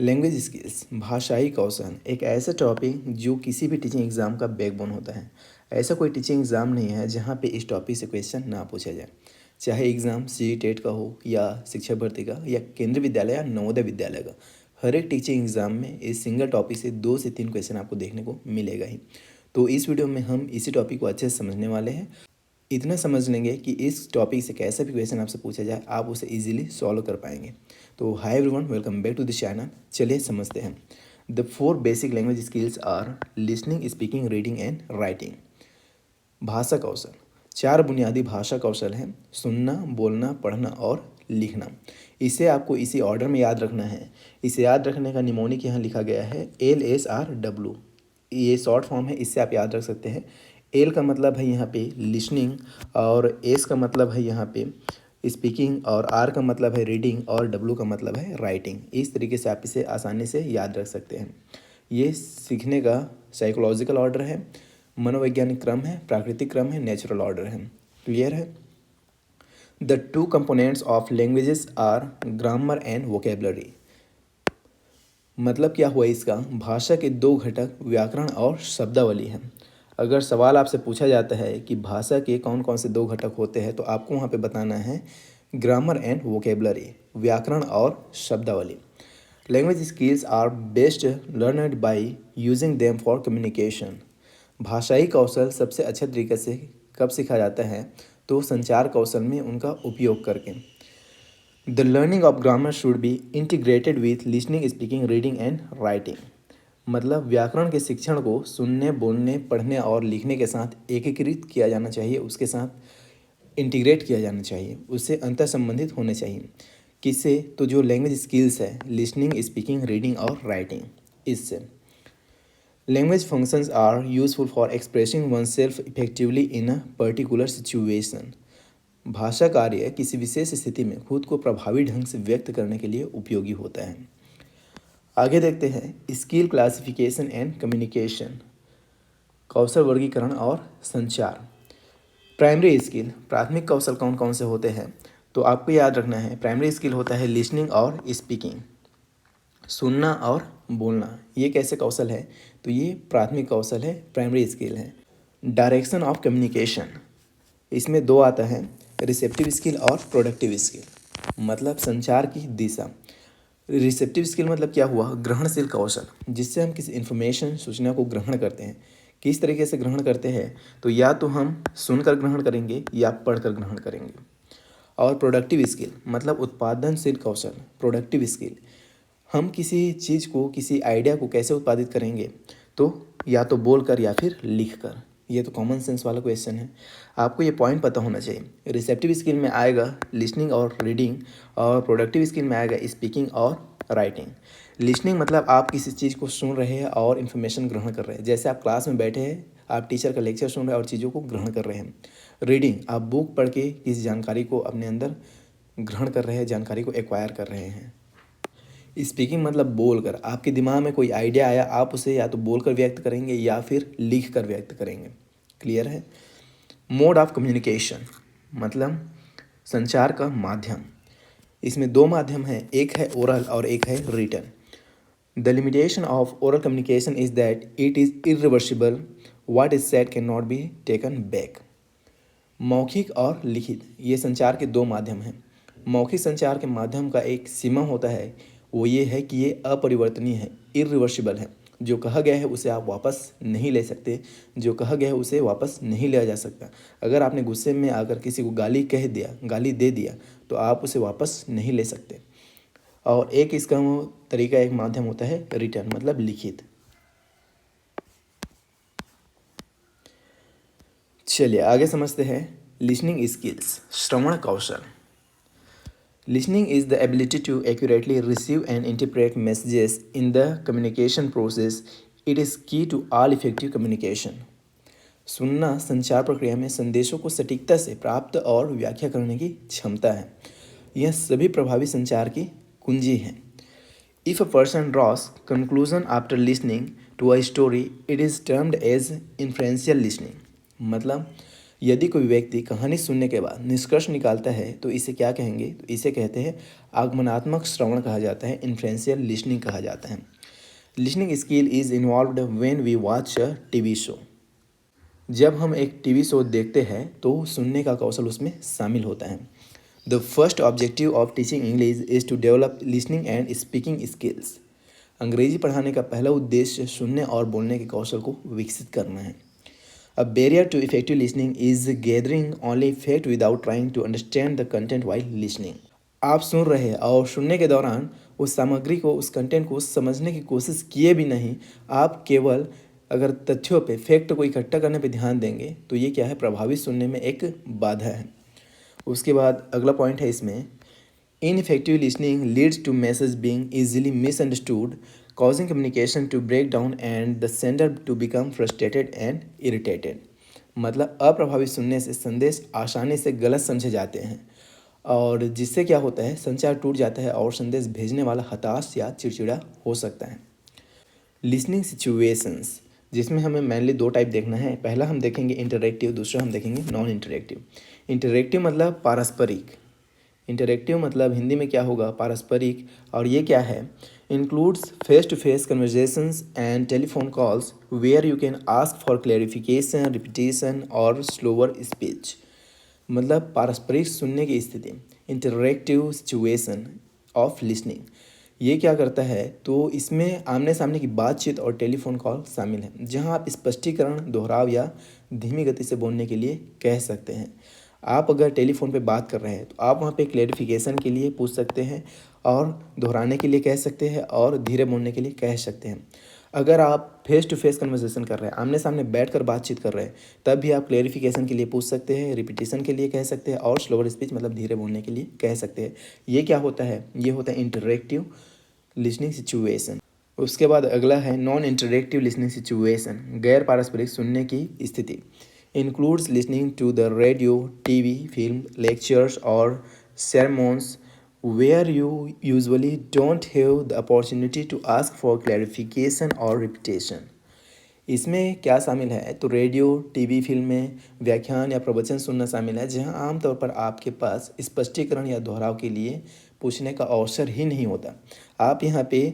Language skills भाषाई कौशल एक ऐसा टॉपिक जो किसी भी टीचिंग एग्ज़ाम का बैकबोन होता है। ऐसा कोई टीचिंग एग्ज़ाम नहीं है जहाँ पे इस टॉपिक से क्वेश्चन ना पूछा जाए। चाहे एग्ज़ाम सी टेट का हो या शिक्षक भर्ती का या केंद्रीय विद्यालय या नवोदय विद्यालय का, हर एक टीचिंग एग्ज़ाम में इस सिंगल टॉपिक से 2 से 3 क्वेश्चन आपको देखने को मिलेगा ही। तो इस वीडियो में हम इसी टॉपिक को अच्छे से समझने वाले हैं। इतना समझ लेंगे कि इस टॉपिक से कैसा भी क्वेश्चन आपसे पूछा जाए आप उसे इजीली सॉल्व कर पाएंगे। तो hi everyone, welcome back to the channel. चलिए समझते हैं। The 4 basic language skills are listening, speaking, reading and writing. भाषा कौशल 4 बुनियादी भाषा कौशल हैं: सुनना, बोलना, पढ़ना और लिखना। इसे आपको इसी ऑर्डर में याद रखना है। इसे याद रखने का निमोनिक यहाँ लिखा गया है LSRW। ये शॉर्ट फॉर्म है, इससे आप याद रख सकते हैं। एल का मतलब है यहाँ पे लिसनिंग, और एस का मतलब है यहाँ पे स्पीकिंग, और आर का मतलब है रीडिंग, और डब्लू का मतलब है राइटिंग। इस तरीके से आप इसे आसानी से याद रख सकते हैं। ये सीखने का साइकोलॉजिकल ऑर्डर है, मनोवैज्ञानिक क्रम है, प्राकृतिक क्रम है, नेचुरल ऑर्डर है। क्लियर है? The 2 components of languages are grammar and vocabulary. मतलब क्या हुआ इसका? भाषा के 2 घटक व्याकरण और शब्दावली हैं। अगर सवाल आपसे पूछा जाता है कि भाषा के कौन कौन से 2 घटक होते हैं, तो आपको वहाँ पे बताना है ग्रामर एंड वोकेबलरी, व्याकरण और शब्दावली। Language skills are best learned by using them for communication. भाषाई कौशल सबसे अच्छे तरीके से कब सीखा जाता है? तो संचार कौशल में उनका उपयोग करके। The learning of grammar should be integrated with listening, speaking, reading and writing. मतलब व्याकरण के शिक्षण को सुनने, बोलने, पढ़ने और लिखने के साथ एकीकृत किया जाना चाहिए, उसके साथ इंटीग्रेट किया जाना चाहिए, उससे अंतर संबंधित होने चाहिए। किससे? तो जो लैंग्वेज स्किल्स है, लिसनिंग, स्पीकिंग, रीडिंग और राइटिंग, इससे। Language functions are useful for expressing oneself effectively in a particular situation. भाषा कार्य किसी विशेष स्थिति में खुद को प्रभावी ढंग से व्यक्त करने के लिए उपयोगी होता है। आगे देखते हैं स्किल क्लासिफिकेशन एंड कम्युनिकेशन, कौशल वर्गीकरण और संचार। प्राइमरी स्किल, प्राथमिक कौशल कौन कौन से होते हैं? तो आपको याद रखना है, प्राइमरी स्किल होता है लिसनिंग और स्पीकिंग, सुनना और बोलना। ये कैसे कौशल है? तो ये प्राथमिक कौशल है, प्राइमरी स्किल है। डायरेक्शन ऑफ कम्युनिकेशन, इसमें 2 आता है, रिसेप्टिव स्किल और प्रोडक्टिव स्किल। मतलब संचार की दिशा। रिसेप्टिव स्किल मतलब क्या हुआ? ग्रहणशील कौशल, जिससे हम किसी इन्फॉर्मेशन, सूचना को ग्रहण करते हैं। किस तरीके से ग्रहण करते हैं? तो या तो हम सुनकर ग्रहण करेंगे या पढ़कर ग्रहण करेंगे। और प्रोडक्टिव स्किल मतलब उत्पादनशील कौशल, प्रोडक्टिव स्किल। हम किसी चीज़ को, किसी आइडिया को कैसे उत्पादित करेंगे? तो या तो बोलकर या फिर लिखकर। ये तो कॉमन सेंस वाला क्वेश्चन है, आपको ये पॉइंट पता होना चाहिए। रिसेप्टिव स्किल में आएगा लिसनिंग और रीडिंग, और प्रोडक्टिव स्किल में आएगा स्पीकिंग और राइटिंग। लिसनिंग मतलब आप किसी चीज़ को सुन रहे हैं और इन्फॉर्मेशन ग्रहण कर रहे हैं। जैसे आप क्लास में बैठे हैं, आप टीचर का लेक्चर सुन रहे हैं और चीज़ों को ग्रहण कर रहे हैं। रीडिंग, आप बुक पढ़ के किसी जानकारी को अपने अंदर ग्रहण कर रहे हैं, जानकारी को एक्वायर कर रहे हैं। स्पीकिंग मतलब बोलकर, आपके दिमाग में कोई आइडिया आया, आप उसे या तो बोलकर व्यक्त करेंगे या फिर लिख कर व्यक्त करेंगे। क्लियर है? मोड ऑफ कम्युनिकेशन मतलब संचार का माध्यम। इसमें 2 माध्यम हैं, एक है ओरल और एक है written. The limitation of oral communication is that it is irreversible, what is said can not be taken back. मौखिक और लिखित, ये संचार के 2 माध्यम हैं। मौखिक संचार के माध्यम का एक सीमा होता है, वो ये है कि ये अपरिवर्तनीय है, इरिवर्सिबल है। जो कहा गया है उसे आप वापस नहीं ले सकते, जो कहा गया है उसे वापस नहीं लिया जा सकता। अगर आपने गुस्से में आकर किसी को गाली कह दिया, गाली दे दिया, तो आप उसे वापस नहीं ले सकते। और एक इसका तरीका, एक माध्यम होता है रिटन मतलब लिखित। चलिए आगे समझते हैं listening skills, Shravan Kaushal. Listening is the ability to accurately receive and interpret messages in the communication process. It is key to all effective communication. सुनना संचार प्रक्रिया में संदेशों को सटीकता से प्राप्त और व्याख्या करने की क्षमता है। यह सभी प्रभावी संचार की कुंजी है। If a person draws conclusion after listening to a story, it is termed as inferential listening. मतलब यदि कोई व्यक्ति कहानी सुनने के बाद निष्कर्ष निकालता है तो इसे क्या कहेंगे? तो इसे कहते हैं आगमनात्मक श्रवण कहा जाता है, इन्फ्लुएंशियल लिसनिंग कहा जाता है। Listening skill is involved when we watch a TV show. जब हम एक टीवी शो देखते हैं तो सुनने का कौशल उसमें शामिल होता है। The first objective of teaching English is to develop listening and speaking skills. अंग्रेजी पढ़ाने का पहला उद्देश्य सुनने और बोलने के कौशल को विकसित करना है। A barrier to effective listening is gathering only fact without trying to understand the content while listening. आप सुन रहे हैं और सुनने के दौरान उस सामग्री को, उस कंटेंट को समझने की कोशिश किए भी नहीं, आप केवल अगर तथ्यों पे, फैक्ट को इकट्ठा करने पे ध्यान देंगे तो ये क्या है? प्रभावी सुनने में एक बाधा है। उसके बाद अगला पॉइंट है इसमें, ineffective listening leads to message being easily misunderstood, causing communication to break down and the sender to become frustrated and irritated। मतलब अप्रभावी सुनने से संदेश आसानी से गलत समझे जाते हैं और जिससे क्या होता है? संचार टूट जाता है और संदेश भेजने वाला हताश या चिड़चिड़ा हो सकता है। लिसनिंग सिचुएशंस, जिसमें हमें मेनली दो टाइप देखना है। पहला हम देखेंगे इंटरैक्टिव, दूसरा हम देखेंगे नॉन इंटरैक्टिव। इंटरैक्टिव मतलब पारस्परिक, इंटरैक्टिव मतलब हिंदी में क्या होगा? पारस्परिक। और ये क्या है? Includes face to face conversations and telephone calls where you can ask for clarification, repetition और स्लोअर स्पीच। मतलब पारस्परिक सुनने की स्थिति, इंटरैक्टिव सिचुएशन ऑफ लिसनिंग। ये क्या करता है? तो इसमें आमने सामने की बातचीत और टेलीफोन कॉल शामिल है, जहां आप स्पष्टीकरण, दोहराव या धीमी गति से बोलने के लिए कह सकते हैं। आप अगर टेलीफोन पे बात कर रहे हैं तो आप वहाँ पे क्लेरिफिकेशन के लिए पूछ सकते हैं और दोहराने के लिए कह सकते हैं और धीरे बोलने के लिए कह सकते हैं। अगर आप फेस टू फेस कन्वर्सेशन कर रहे हैं, आमने सामने बैठकर बातचीत कर रहे हैं, तब भी आप क्लेरिफिकेशन के लिए पूछ सकते हैं, रिपीटेशन के लिए कह सकते हैं और स्लोअर स्पीच मतलब धीरे बोलने के लिए कह सकते हैं। ये क्या होता है? ये होता है इंटरैक्टिव लिसनिंग सिचुएशन। उसके बाद अगला है नॉन इंटरैक्टिव लिसनिंग सिचुएशन, गैर पारस्परिक सुनने की स्थिति। Includes listening to the radio, TV, film, lectures और sermons where you usually don't have the opportunity to ask for clarification or repetition। इसमें क्या शामिल है? तो रेडियो, टीवी, फिल्में, व्याख्यान या प्रवचन सुनना शामिल है, जहां आमतौर पर आपके पास स्पष्टीकरण या दोहराव के लिए पूछने का अवसर ही नहीं होता। आप यहाँ पे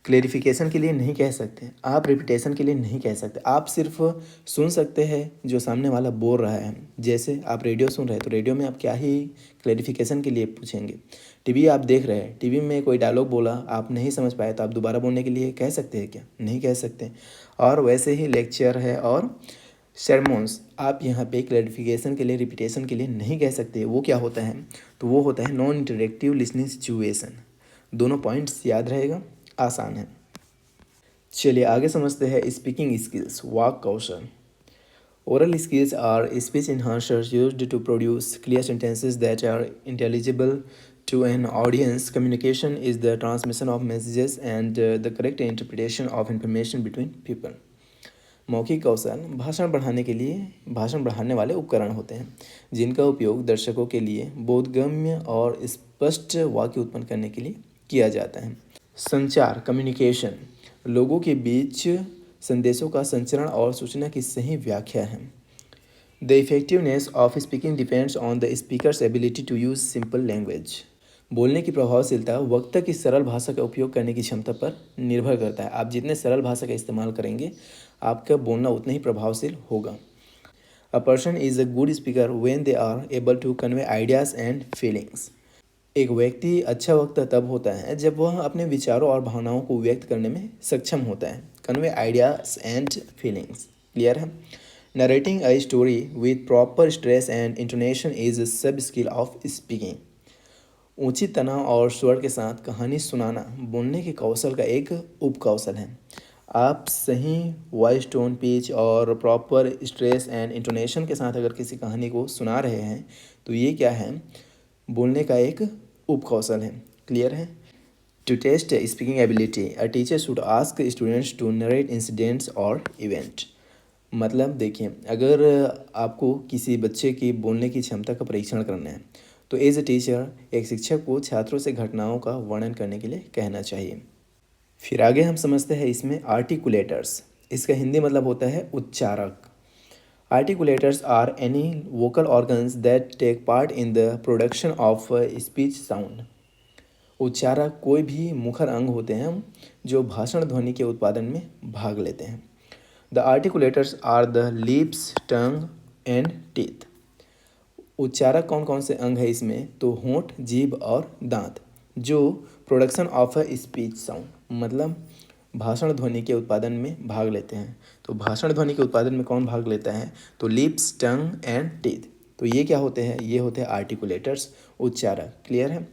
क्लेरिफिकेशन के लिए नहीं कह सकते, आप रिपीटेशन के लिए नहीं कह सकते, आप सिर्फ सुन सकते हैं जो सामने वाला बोल रहा है। जैसे आप रेडियो सुन रहे हैं तो रेडियो में आप क्या ही क्लेरिफिकेशन के लिए पूछेंगे। टीवी आप देख रहे हैं, टीवी में कोई डायलॉग बोला, आप नहीं समझ पाए तो आप दोबारा बोलने के लिए कह सकते हैं क्या? नहीं कह सकते। और वैसे ही लेक्चर है और sermons, आप यहाँ पे क्लेरिफिकेशन के लिए, रिपीटेशन के लिए नहीं कह सकते। वो क्या होता है? तो वो होता है नॉन इंटरैक्टिव लिसनिंग सिचुएशन। दोनों पॉइंट्स याद रहेगा, आसान है। चलिए आगे समझते हैं स्पीकिंग स्किल्स, वाक कौशल। Oral skills are speech enhancers used to produce clear sentences that are intelligible to an audience। Communication is the transmission of messages and the correct interpretation of information between people। मौखिक कौशल भाषण बढ़ाने के लिए भाषण बढ़ाने वाले उपकरण होते हैं, जिनका उपयोग दर्शकों के लिए बोधगम्य और स्पष्ट वाक्य उत्पन्न करने के लिए किया जाता है। संचार, कम्युनिकेशन, लोगों के बीच संदेशों का संचरण और सूचना की सही व्याख्या है। The effectiveness of speaking depends on the speaker's ability to use simple language. बोलने की प्रभावशीलता वक्ता की सरल भाषा का उपयोग करने की क्षमता पर निर्भर करता है। आप जितने सरल भाषा का इस्तेमाल करेंगे, आपका बोलना उतना ही प्रभावशील होगा। A person is a good speaker when they are able to convey ideas and feelings. एक व्यक्ति अच्छा वक्ता तब होता है जब वह अपने विचारों और भावनाओं को व्यक्त करने में सक्षम होता है। Convey ideas and feelings, clear है। Narrating a story with proper stress and intonation is a sub skill of speaking. ऊंची तनाव और स्वर के साथ कहानी सुनाना बोलने के कौशल का एक उप कौशल है। आप सही वॉइस टोन, पिच और प्रॉपर स्ट्रेस एंड इंटोनेशन के साथ अगर किसी कहानी को सुना रहे हैं तो ये क्या है? बोलने का एक उप कौशल है, क्लियर है। To test speaking ability a teacher should ask students to narrate incidents और इवेंट। मतलब देखिए, अगर आपको किसी बच्चे की बोलने की क्षमता का परीक्षण करना है तो एज ए टीचर एक शिक्षक को छात्रों से घटनाओं का वर्णन करने के लिए कहना चाहिए। फिर आगे हम समझते हैं इसमें आर्टिकुलेटर्स। इसका हिंदी मतलब होता है उच्चारक। Articulators are any vocal organs that take part in the production of speech sound. उच्चारक कोई भी मुखर अंग होते हैं जो भाषण ध्वनि के उत्पादन में भाग लेते हैं. The articulators are the lips, tongue and teeth. उच्चारक कौन कौन से अंग है इसमें? तो होंठ, जीभ और दांत, जो production of a speech sound मतलब भाषण ध्वनि के उत्पादन में भाग लेते हैं. तो भाषण ध्वनि के उत्पादन में कौन भाग लेता है? तो लिप्स, टंग एंड टीथ. तो ये क्या होते हैं? ये होते हैं आर्टिकुलेटर्स, उच्चारक. क्लियर है?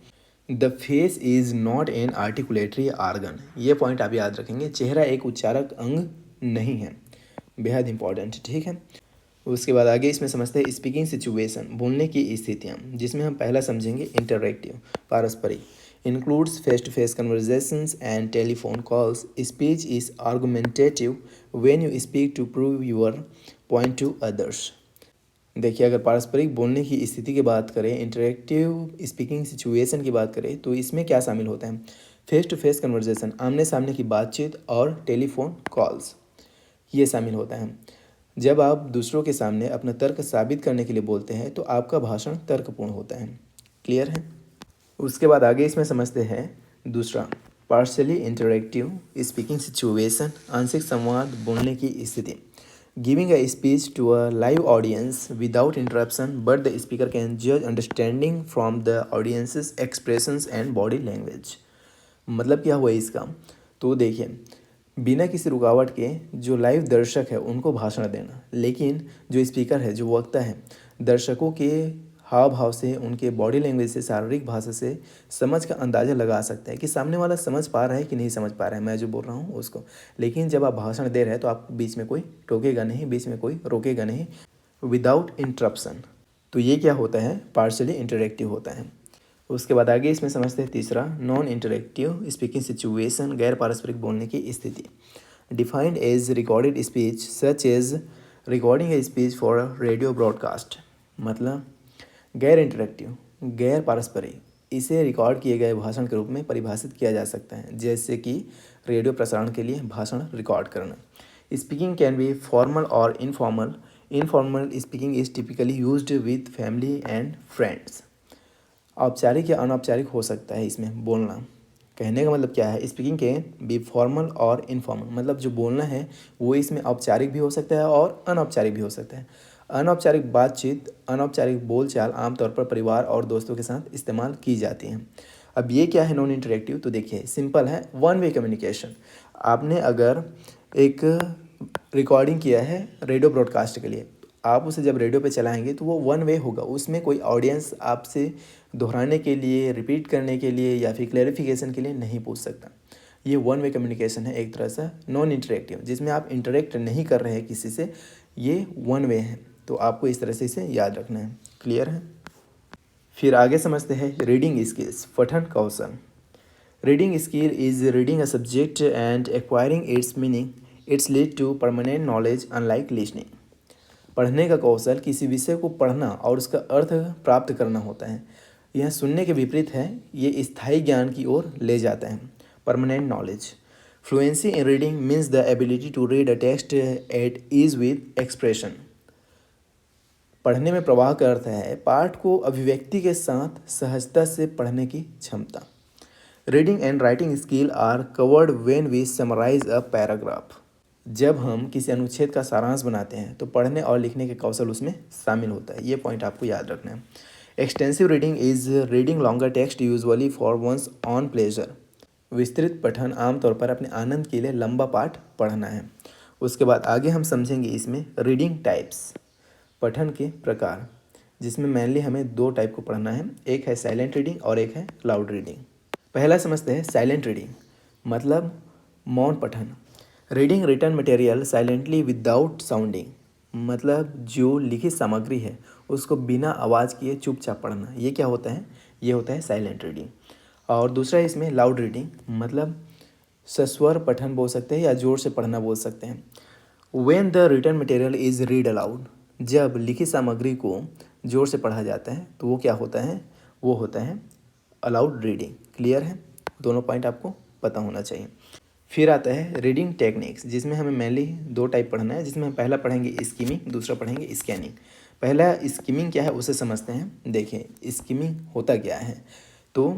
The face is not an articulatory organ. ये पॉइंट आप याद रखेंगे. चेहरा एक उच्चारक अंग नहीं है. बेहद इंपॉर्टेंट. ठीक है. उसके बाद आगे इसमें समझते हैं स्पीकिंग सिचुएशन, बोलने की स्थितियाँ, जिसमें हम पहला समझेंगे इंटरैक्टिव, पारस्परिक. Includes face to face conversations and telephone calls. Speech is argumentative when you speak to prove your point to others. देखिए, अगर पारस्परिक बोलने की स्थिति की बात करें, इंटरैक्टिव स्पीकिंग सिचुएशन की बात करें, तो इसमें क्या शामिल होता है? फेस टू फेस कन्वर्सेशन, आमने सामने की बातचीत, और टेलीफोन कॉल्स, ये शामिल होता है. जब आप दूसरों के सामने अपना तर्क साबित करने के लिए बोलते हैं तो आपका भाषण तर्कपूर्ण होता है. क्लियर है? उसके बाद आगे इसमें समझते हैं दूसरा, पार्शियली इंटरैक्टिव स्पीकिंग सिचुएशन, आंशिक संवाद, बोलने की स्थिति. Giving a speech to a live audience without interruption but the speaker can जज understanding from the audience's expressions and body language. मतलब क्या हुआ इसका? तो देखिए, बिना किसी रुकावट के जो लाइव दर्शक है उनको भाषण देना, लेकिन जो स्पीकर है, जो वक्ता है, दर्शकों के हाव भाव से, उनके बॉडी लैंग्वेज से, शारीरिक भाषा से समझ का अंदाज़ा लगा सकता है कि सामने वाला समझ पा रहा है कि नहीं समझ पा रहा है मैं जो बोल रहा हूँ उसको. लेकिन जब आप भाषण दे रहे हैं तो आपको बीच में कोई टोकेगा नहीं, बीच में कोई रोकेगा नहीं, विदाउट इंटरप्शन. तो ये क्या होता है? पार्शियली इंटरैक्टिव होता है. उसके बाद आगे इसमें समझते हैं तीसरा, नॉन इंटरैक्टिव स्पीकिंग सिचुएशन, गैर पारस्परिक बोलने की स्थिति. Defined as recorded speech such as recording a speech for radio broadcast. मतलब गैर इंटरैक्टिव, गैर पारस्परिक, इसे रिकॉर्ड किए गए भाषण के रूप में परिभाषित किया जा सकता है, जैसे कि रेडियो प्रसारण के लिए भाषण रिकॉर्ड करना. स्पीकिंग कैन बी फॉर्मल और informal. Informal speaking is typically used with family and friends. औपचारिक या अनौपचारिक हो सकता है इसमें बोलना. कहने का मतलब क्या है? स्पीकिंग के बी फॉर्मल और इनफॉर्मल, मतलब जो बोलना है वो इसमें औपचारिक भी हो सकता है और अनौपचारिक भी हो सकता है. अनौपचारिक बातचीत, अनौपचारिक बोलचाल आमतौर पर परिवार और दोस्तों के साथ इस्तेमाल की जाती हैं. अब ये क्या है नॉन इंटरेक्टिव? तो देखिए, सिंपल है, वन वे कम्युनिकेशन. आपने अगर एक रिकॉर्डिंग किया है रेडियो ब्रॉडकास्ट के लिए, आप उसे जब रेडियो पे चलाएंगे तो वो वन वे होगा. उसमें कोई ऑडियंस आपसे दोहराने के लिए, रिपीट करने के लिए या फिर क्लैरिफिकेशन के लिए नहीं पूछ सकता. ये वन वे कम्युनिकेशन है एक तरह से नॉन इंटरेक्टिव, जिसमें आप इंटरेक्ट नहीं कर रहे हैं किसी से, ये वन वे है. तो आपको इस तरह से इसे याद रखना है. क्लियर है? फिर आगे समझते हैं रीडिंग स्किल्स, पठन कौशल. Reading skill is reading a subject and acquiring its meaning. Its lead to permanent knowledge unlike listening. पढ़ने का कौशल किसी विषय को पढ़ना और उसका अर्थ प्राप्त करना होता है. यह सुनने के विपरीत है, ये स्थायी ज्ञान की ओर ले जाता है. Permanent knowledge. Fluency in reading means the ability to read a text at ease with expression. पढ़ने में प्रवाह का अर्थ है पाठ को अभिव्यक्ति के साथ सहजता से पढ़ने की क्षमता. Reading and writing skill are covered when we summarise a paragraph. जब हम किसी अनुच्छेद का सारांश बनाते हैं तो पढ़ने और लिखने के कौशल उसमें शामिल होता है. ये पॉइंट आपको याद रखना है. Extensive reading is reading longer text usually for one's own pleasure. विस्तृत पठन आमतौर पर अपने आनंद के लिए लंबा पाठ पढ़ना है. उसके बाद आगे हम समझेंगे इसमें रीडिंग टाइप्स, पठन के प्रकार, जिसमें मेनली हमें दो टाइप को पढ़ना है. एक है साइलेंट रीडिंग और एक है लाउड रीडिंग. पहला समझते हैं साइलेंट रीडिंग, मतलब मौन पठन. Reading written material silently without sounding. मतलब जो लिखित सामग्री है उसको बिना आवाज़ किए चुपचाप पढ़ना. ये क्या होता है? ये होता है साइलेंट रीडिंग. और दूसरा इसमें लाउड रीडिंग, मतलब सस्वर पठन बोल सकते हैं या ज़ोर से पढ़ना बोल सकते हैं. When the written material is read aloud. जब लिखित सामग्री को ज़ोर से पढ़ा जाता है तो वो क्या होता है? वो होता है अलाउड रीडिंग. क्लियर है? दोनों पॉइंट आपको पता होना चाहिए. फिर आता है रीडिंग टेक्निक्स, जिसमें हमें मेनली 2 टाइप पढ़ना है, जिसमें हम पहला पढ़ेंगे स्किमिंग, दूसरा पढ़ेंगे स्कैनिंग। पहला स्किमिंग क्या है उसे समझते हैं। देखिए स्किमिंग होता क्या है, तो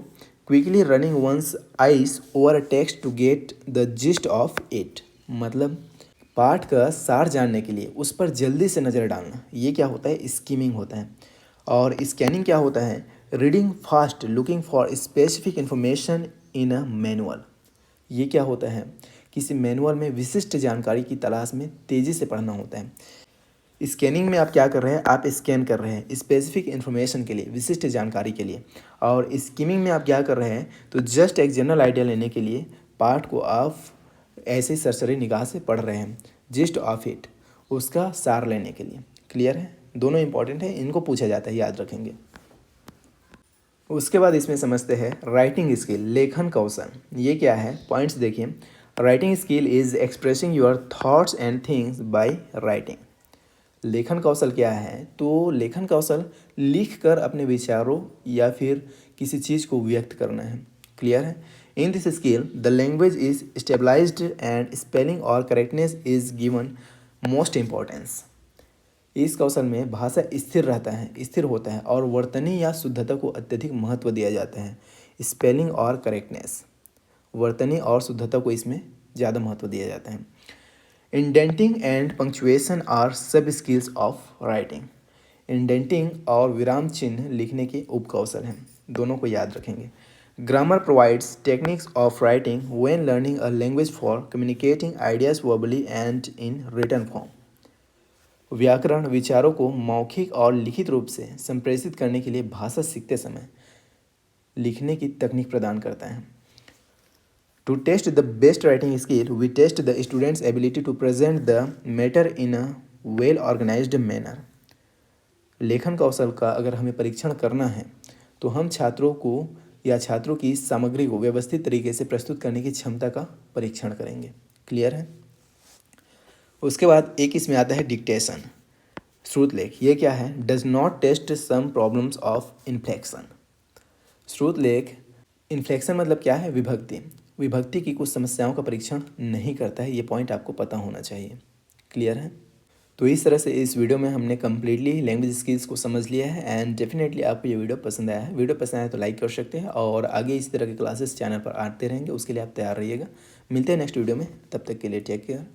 quickly running one's eyes over a text to get the gist of it, मतलब पाठ का सार जानने के लिए उस पर जल्दी से नज़र डालना, ये क्या होता है स्किमिंग होता है। और स्कैनिंग क्या होता है, reading fast looking for specific information in a manual, ये क्या होता है, किसी मैनुअल में विशिष्ट जानकारी की तलाश में तेज़ी से पढ़ना होता है। स्कैनिंग में आप क्या कर रहे हैं, आप स्कैन कर रहे हैं स्पेसिफिक इन्फॉर्मेशन के लिए, विशिष्ट जानकारी के लिए। और स्किमिंग में आप क्या कर रहे हैं, तो जस्ट एक जनरल आइडिया लेने के लिए पाठ को आप ऐसे ही सरसरी निगाह से पढ़ रहे हैं, जिस्ट ऑफ इट, उसका सार लेने के लिए। क्लियर है, दोनों इंपॉर्टेंट है, इनको पूछा जाता है, याद रखेंगे। उसके बाद इसमें समझते हैं राइटिंग स्किल, लेखन कौशल। ये क्या है, पॉइंट्स देखिए। Writing skill is expressing your thoughts and things by writing. लेखन कौशल क्या है, तो लेखन कौशल लिख कर अपने विचारों या फिर किसी चीज़ को व्यक्त करना है। क्लियर है, in this skill the language is stabilised and spelling और correctness is given most importance. इस कौशल में भाषा स्थिर रहता है, स्थिर होता है, और वर्तनी या शुद्धता को अत्यधिक महत्व दिया जाता है। स्पेलिंग और करेक्टनेस, वर्तनी और शुद्धता को इसमें ज़्यादा महत्व दिया जाता है। इंडेंटिंग एंड पंक्चुएशन आर सब स्किल्स ऑफ राइटिंग। इंडेंटिंग और विराम चिन्ह लिखने के उपकौशल हैं, दोनों को याद रखेंगे। Grammar provides techniques of writing when learning a language for communicating ideas verbally and in written form. व्याकरण विचारों को मौखिक और लिखित रूप से संप्रेषित करने के लिए भाषा सीखते समय लिखने की तकनीक प्रदान करता है। To test the best writing skill we test the students ability to present the matter in a well organised manner. लेखन कौशल का अगर हमें परीक्षण करना है तो हम छात्रों को या छात्रों की सामग्री को व्यवस्थित तरीके से प्रस्तुत करने की क्षमता का परीक्षण करेंगे। क्लियर है। उसके बाद एक इसमें आता है डिक्टेशन, श्रुत लेख। ये क्या है, does not test some problems of inflection. श्रुत लेख, इन्फ्लेक्शन मतलब क्या है, विभक्ति, विभक्ति की कुछ समस्याओं का परीक्षण नहीं करता है, ये पॉइंट आपको पता होना चाहिए। क्लियर है। तो इस तरह से इस वीडियो में हमने कम्प्लीटली लैंग्वेज स्किल्स को समझ लिया है एंड डेफिनेटली आपको ये वीडियो पसंद आया है। वीडियो पसंद आया तो लाइक कर सकते हैं और आगे इस तरह के क्लासेस चैनल पर आते रहेंगे, उसके लिए आप तैयार रहिएगा। मिलते हैं नेक्स्ट वीडियो में, तब तक के लिए टेक केयर।